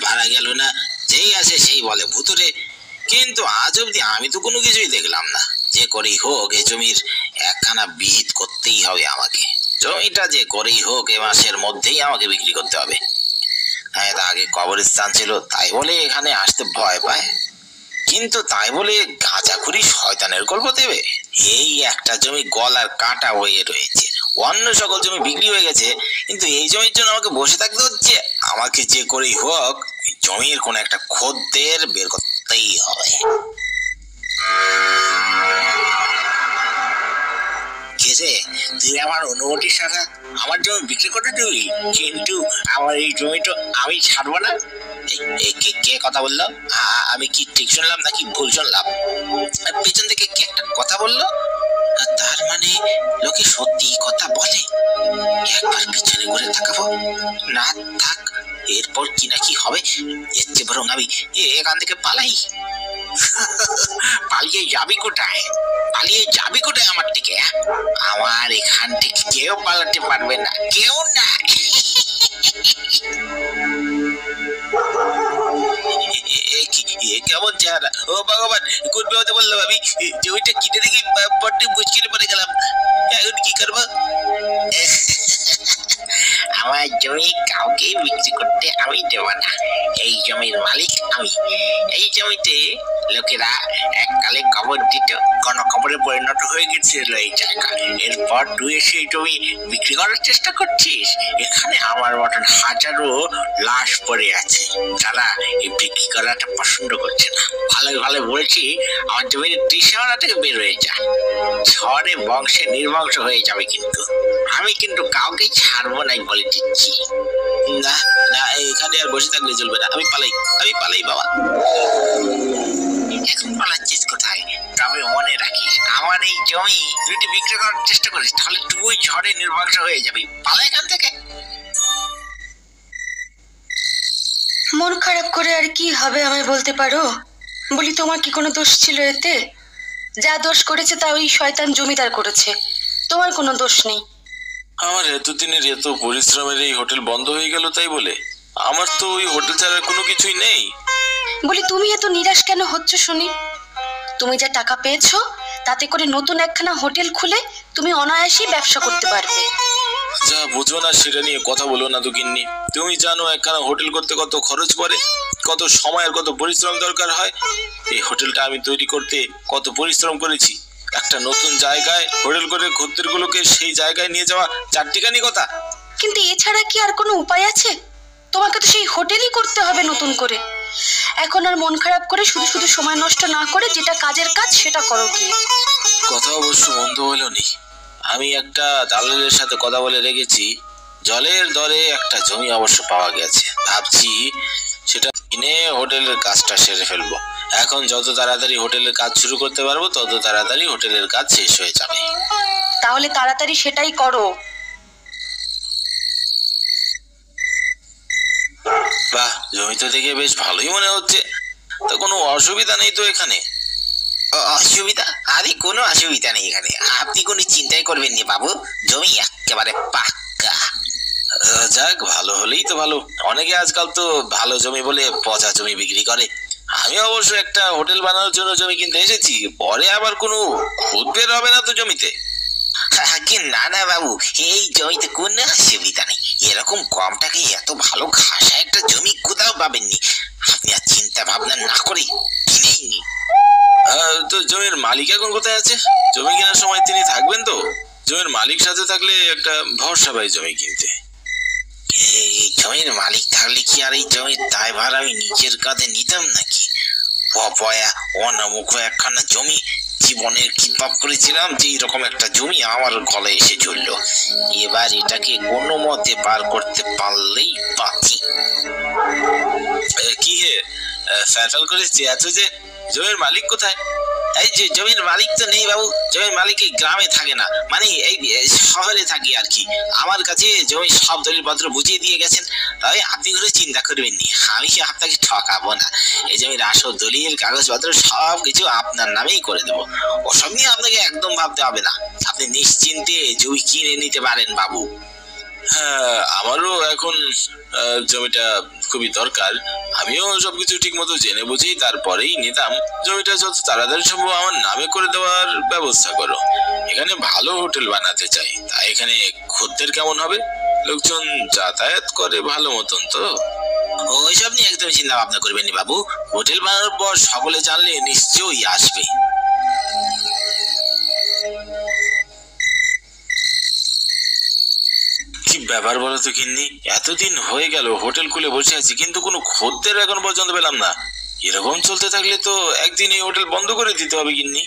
ভাড়া গেল না, যেই আসে সেই বলে ভুতুরে। কিন্তু আজ অব্দি আমি তো কোনো কিছুই দেখলাম না। যে করেই হোক এই জমির একখানা বিহিত করতেই হবে আমাকে। জমিটা যে করেই হোক এ মাসের মধ্যেই আমাকে বিক্রি করতে হবে। হ্যাঁ, আগে কবরস্থান ছিল তাই বলে এখানে আসতে ভয় পায়, কিন্তু তাই বলে গাঁজাখুরি শয়তানের গল্প দেবে? এই একটা জমি গলার কাটা হয়ে রয়েছে, অন্য সকল জমি বিক্রি হয়ে গেছে, কিন্তু এই জমির জন্য আমাকে বসে থাকতে হচ্ছে। আমাকে যে করেই হোক জমির কোন একটা খদ্দের বের করতেই হবে। তুই আমার অনুমতি ছাড়া আমার জমি বিক্রি করে দিবি, কিন্তু আমার এই জমি তো আমি ছাড়বো না। কে কথা বললো? আমি কি ঠিক শুনলাম নাকি ভুল শুনলাম? পেছন থেকে কে একটা কথা বললো? তার মানে লোকে সত্যি কথা বলে। একবার পিছনে ঘুরে তাকাবো। না থাক, এরপর কি না কি হবে। এর চেয়ে বরং আমি এখান থেকে পালাই। পালিয়ে যাবি কোথায়? পালিয়ে যাবি কোথায় আমার থেকে? আমার এখান থেকে কেউ পালাতে পারবে না, কেউ না। কেমন চেহারা! ও ভগবান, কোন বিপদে বললাম আমি! জমিটা কিনে দেখি বড্ড মুশকিলে পড়ে গেলাম। এখন কি করবো? আমার জমি কাউকে বিক্রি করতে আমি দেব না। এই জমির মালিক আমি। এই জমিতে লোকেরা এককালে কবর দিত, গণকবরে পরিণত হয়ে গেছিল এই জায়গা। এরপর তুই এসে জমি বিক্রি করার চেষ্টা করছিস। এখানে আমার মতন হাজারো লাশ পড়ে আছে যারা এই বিক্রি করাটা পছন্দ করছে না। ভালো ভালো বলছি, আমার জমির ত্রিসীমানা থেকে বের হয়ে যা, ঝড়ে বংশে নির্বংশ হয়ে যাবে। কিন্তু আমি কিন্তু কাউকে ছাড়বো নাই বলে দিচ্ছি। না না, এখানে আর বসে থাকলে চলবে না। আমি পালাই বাবা। এখন পালাচ্ছিস কোথায়? তবে মনে রাখিস, আমার এই জমি যদি বিক্রি করার চেষ্টা করিস তাহলে তুই ঝড়ে নির্বংশ হয়ে যাবি। পালা এখান থেকে। মন খারাপ করে আর কি হবে আমায় বলতে পারো? বলি, তোমার কি কোনো দোষ ছিল এতে? যা দোষ করেছে তা ওই শয়তান জমিদার করেছে, তোমার কোনো দোষ নেই। আমার এতদিনের এত পরিশ্রমের এই হোটেল বন্ধ হয়ে গেল তাই বলে? আমার তো ওই হোটেল ছাড়া কোনো কিছুই নেই। বলি, তুমি এত নিরাশ কেন হচ্ছ শুনি? তুমি যা টাকা পেয়েছো তাতে করে নতুন একখানা হোটেল খুলে তুমি অনায়াসেই ব্যবসা করতে পারবে। যা বুঝো না সেটা নিয়ে কথা বলো না তো গিন্নি। তুমি জানো একখানা হোটেল করতে কত খরচ পড়ে, কত সময় আর কত পরিশ্রম দরকার হয়। এই হোটেলটা আমি তৈরি করতে কত পরিশ্রম করেছি। একটা নতুন জায়গায় হোটেল করে খদ্দেরগুলোকে সেই জায়গায় নিয়ে যাওয়া চারটিখানি কথা। কিন্তু এছাড়া কি আর কোনো উপায় আছে? তোমাকে তো সেই হোটেলই করতে হবে নতুন করে। এখন আর মন খারাপ করে শুধু শুধু সময় নষ্ট না করে যেটা কাজের কাজ সেটা করো। কি কথা অবশ্য মন্দ হলোনি। আমি একটা দালালের সাথে কথা বলে রেখেছি, জলের দরে একটা জমি অবশ্য পাওয়া গেছে। ভাবছি সেটা কিনে হোটেলের কাজটা সেরে ফেলবো। এখন যত তাড়াতাড়ি হোটেলের কাজ শুরু করতে পারবো তত তাড়াতাড়ি হোটেলের কাজ শেষ হয়ে যাবে। তাহলে তাড়াতাড়ি সেটাই করো। বাহ, জমিটা দেখে বেশ ভালোই মনে হচ্ছে। তা কোনো অসুবিধা নেই তো এখানে? অসুবিধা? আরে কোনো অসুবিধা নেই এখানে, আপনি কোনো চিন্তাই করবেন না বাবু। জমি একেবারে পাক্কা। যাক, ভালো হলেই তো ভালো। অনেকে আজকাল তো ভালো জমি বলে পচা জমি বিক্রি করে। আমি অবশ্য একটা হোটেল বানানোর জন্য জমি কিনতে এসেছি, পরে আবার কোনো খুদ বের হবে না তো জমিতে? না না বাবু, এই জমিতে কোনো অসুবিধা নেই। এরকম কম টাকায় এত ভালো ঘাসা একটা জমি কোথাও পাবেননি। আপনি আর চিন্তা ভাবনা না করে কিনেই নি। তো জমির মালিক এখন কোথায় আছে? জমি কেনার সময় তিনি থাকবেন তো? জমির মালিক সাথে থাকলে একটা ভরসা পাই জমি কিনতে। এই জমির মালিক থাকলে কি আর এই জমির দায়ভার আমি নিজের কাঁধে নিতাম নাকি? পপয়া অনামুখ একখানা জমি, জীবনের কি পাপ করেছিলাম যে এরকম একটা জমি আমার গলায় এসে চললো। এবার এটাকে কোনো মতে পার করতে পারলেই বাঁচি। কি হে, ফ্যাটাল করে চেয়েছো যে? জমির মালিক কোথায়? এই যে জমির মালিক তো নেই বাবু। জমির মালিক এই গ্রামে থাকে না, মানে এই শহরে থাকি আর কি। আমার কাছে জমির সব দলিলপত্র বুঝিয়ে দিয়ে গেছেন। তবে আপনি কোনো চিন্তা করবেন না, আমি আপনাকে ঠকাবো না। এই জমির আসল দলিল কাগজপত্র সব কিছু আপনার নামেই করে দেবো। ওসব নিয়ে আপনাকে একদম ভাবতে হবে না। আপনি নিশ্চিন্তে জমি কিনে নিতে পারেন বাবু। হ্যাঁ, আমারও এখন জমিটা খুবই দরকার। আমিও সবকিছু ঠিক মতো জেনে বুঝি তারপরেই নিতাম। জমিটা যত তাড়াতাড়ি সম্ভব আমার নামে করে দেওয়ার ব্যবস্থা করো। এখানে ভালো হোটেল বানাতে চাই। তা এখানে খদ্দের কেমন হবে? লোকজন যাতায়াত করে ভালো মতন তো? ওইসব নিয়ে একদম চিন্তা ভাবনা করবেন না বাবু। হোটেল বানানোর পর সকলে জানলে নিশ্চয়ই আসবে। কি ব্যাপার বলো তো গিন্নি, এতদিন হয়ে গেল হোটেল খুলে বসে আছি কিন্তু কোনো খদ্দের এখন পর্যন্ত পেলাম না। এরকম চলতে থাকলে তো একদিন এই হোটেল বন্ধ করে দিতে হবে গিন্নি।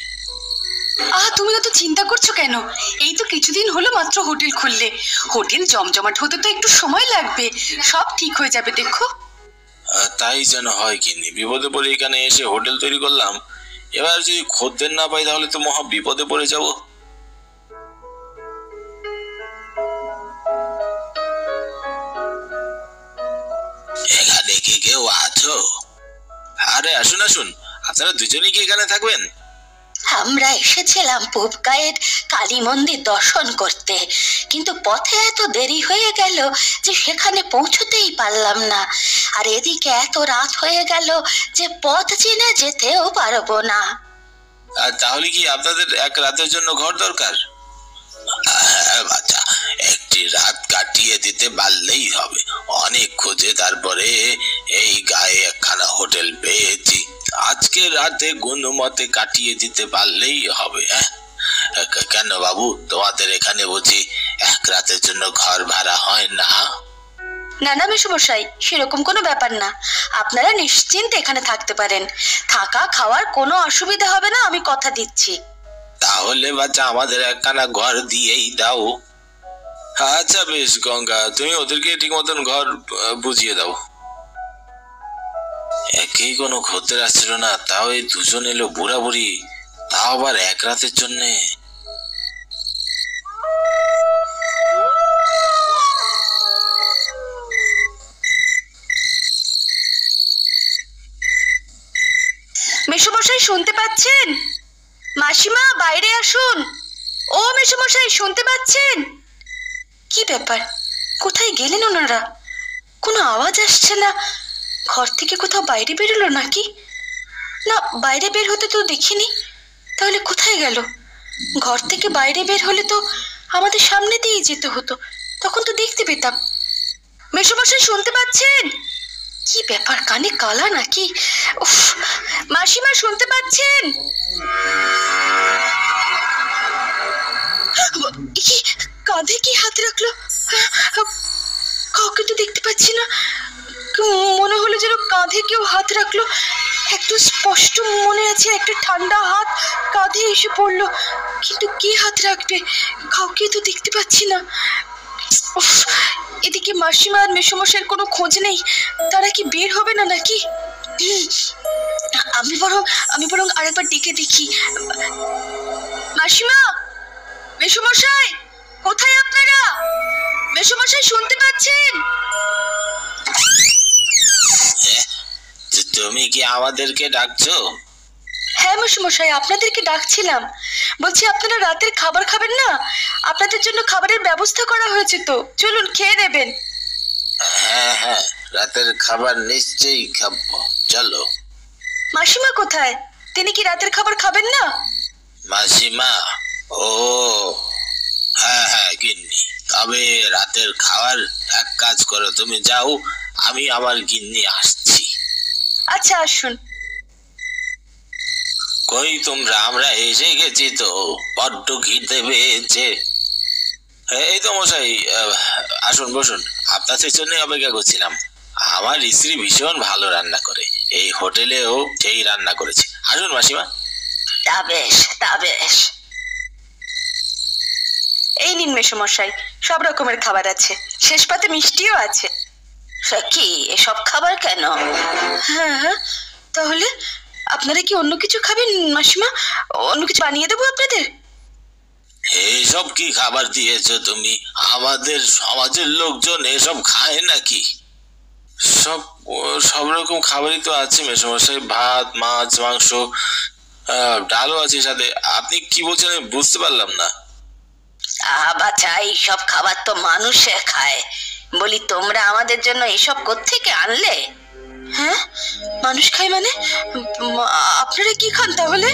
তুমি অত চিন্তা করছো কেন? এই তো কিছুদিন হলো মাত্র হোটেল খুললে। হোটেল জমজমাট হতে তো একটু সময় লাগবে, সব ঠিক হয়ে যাবে দেখো। তাই যেন হয় গিন্নি, বিপদে পড়ে এখানে এসে হোটেল তৈরি করলাম। এবার যদি খদ্দের না পাই তাহলে তো মহা বিপদে পড়ে যাব। এখানে কি কেউ আছো? আরে আসুন আসুন, আপনারা দুজনেই কি এখানে থাকবেন? আমরা এসেছিলাম পূবগাঁয়ের কালী মন্দির দর্শন করতে, কিন্তু পথে এত দেরি হয়ে গেল যে সেখানে পৌঁছতেই পারলাম না। আর এদিকে এত রাত হয়ে গেল যে পথ চিনে যেতেও পারবো না। আর তাহলে কি আপনাদের এক রাতের জন্য ঘর দরকার? হ্যাঁ বাচ্চা, একটি রাত কাটিয়ে দিতে পারলেই হবে। অনেক খুঁজে তারপরে এই গায়ে একখানা হোটেল পেয়েছি। আজকে রাতে গুণমতে কাটিয়ে দিতে পারলেই হবে। কেন বাবু, তোমাদের এখানে বুঝি এক রাতের জন্য ঘর ভাড়া হয় না? না না মেসোমশাই, সেরকম কোনো ব্যাপার না। আপনারা নিশ্চিন্তে এখানে থাকতে পারেন। থাকা খাওয়ার কোনো অসুবিধা হবে না, আমি কথা দিচ্ছি। তাহলে বাচ্চা আমাদের একখানা ঘর দিয়েই দাও। আচ্ছা বেশ গঙ্গা, তুমি ওদেরকে ঠিক মতন ঘর বুঝিয়ে দাও। একেই কোনো খদ্দের আসছিল না, তাও এই দুজন এলো বুড়া বুড়ি, তাও আবার এক রাতের জন্যে। মেসোমশাই শুনতে পাচ্ছেন? মাসিমা বাইরে আসুন। ও মেসোমশাই শুনতে পাচ্ছেন? কি ব্যাপার, কোথায় গেলেন ওনারা? কোনো আওয়াজ আসছে না। ঘর থেকে কোথাও বাইরে বেরোলো নাকি? না, বাইরে বের হতে তো দেখিনি। তাহলে কোথায় গেল? ঘর থেকে বাইরে বের হলে তো আমাদের সামনে দিয়েই যেতে হতো, তখন তো দেখতে পেতাম। মেসোমশাই শুনতে পাচ্ছেন? কি ব্যাপার, কানে কালা নাকি? উফ, মাসিমা শুনতে পাচ্ছেন? কি, কাঁধে কি হাত রাখলো? কাউকে তো দেখতে পাচ্ছি না। মনে হলো যেন কাঁধে কেউ হাত রাখলো। একটু স্পষ্ট মনে আছে একটা ঠান্ডা হাত কাঁধে এসে পড়লো, কিন্তু কি হাত রাখবে? কাউকে তো দেখতে পাচ্ছি না। এদিকে মাসিমা আর মেসোমশাইয়ের কোনো খোঁজ নেই। তারা কি বের হবে না নাকি? আমি বরং আরেকবার ডেকে দেখি। মাসিমা, মেসোমশাই, কোথায় আপনারা? মেসোমশাই শুনতে পাচ্ছেন? তুমি কি আমাদেরকে ডাকছো? হ্যাঁ মেসোমশাই, আপনাদেরকে ডাকছিলাম। বলছি আপনারা রাতের খাবার খাবেন না? আপনাদের জন্য খাবারের ব্যবস্থা করা হয়েছে, তো চলুন খেয়ে নেবেন। হ্যাঁ হ্যাঁ, রাতের খাবার নিশ্চয়ই খাবো, চলো। মাসিমা কোথায়? তিনি কি রাতের খাবার খাবেন না? মাসিমা? ও হ্যাঁ হ্যাঁ গিন্নি, তবে রাতের খাবার এক কাজ করো, তুমি যাও, আমি আমার গিন্নি আসছি। আচ্ছা আসুন। কই তোমরা? আমরা এসে গেছি তো, বড্ড খিদে পেয়েছে। এই তো মশাই, আসুন বসুন, আপনাদের জন্য অপেক্ষা করছিলাম। আমার স্ত্রী ভীষণ ভালো রান্না করে, এই হোটেলেও সেই রান্না করেছে। আসুন মাসিমা। তা বেশ, তা বেশ। এই নিন মেসোমশাই, সব রকমের খাবার আছে, শেষ পাতে মিষ্টিও আছে। কি এসব খাবার কেন? হ্যাঁ হ্যাঁ, তাহলে আপনারা কি অন্য কিছু খাবেন মাসিমা? অন্য কিছু বানিয়ে দেবো আপনাদের? এইসব কি খাবার দিয়েছো তুমি? আমাদের সমাজের লোকজন এসব খায় নাকি? সব রকম খাবারই তো আছে মেসোমশাই, ভাত, মাছ, মাংস, ডালও আছে সাথে। আপনি কি বলছেন আমি বুঝতে পারলাম না। বাছা, এইসব খাবার তো মানুষে খায়। বলি, তোমরা আমাদের জন্য এসব কোত্থেকে আনলে? হ্যাঁ, মানুষ খায় মানে? আপনারা কি খান তাহলে?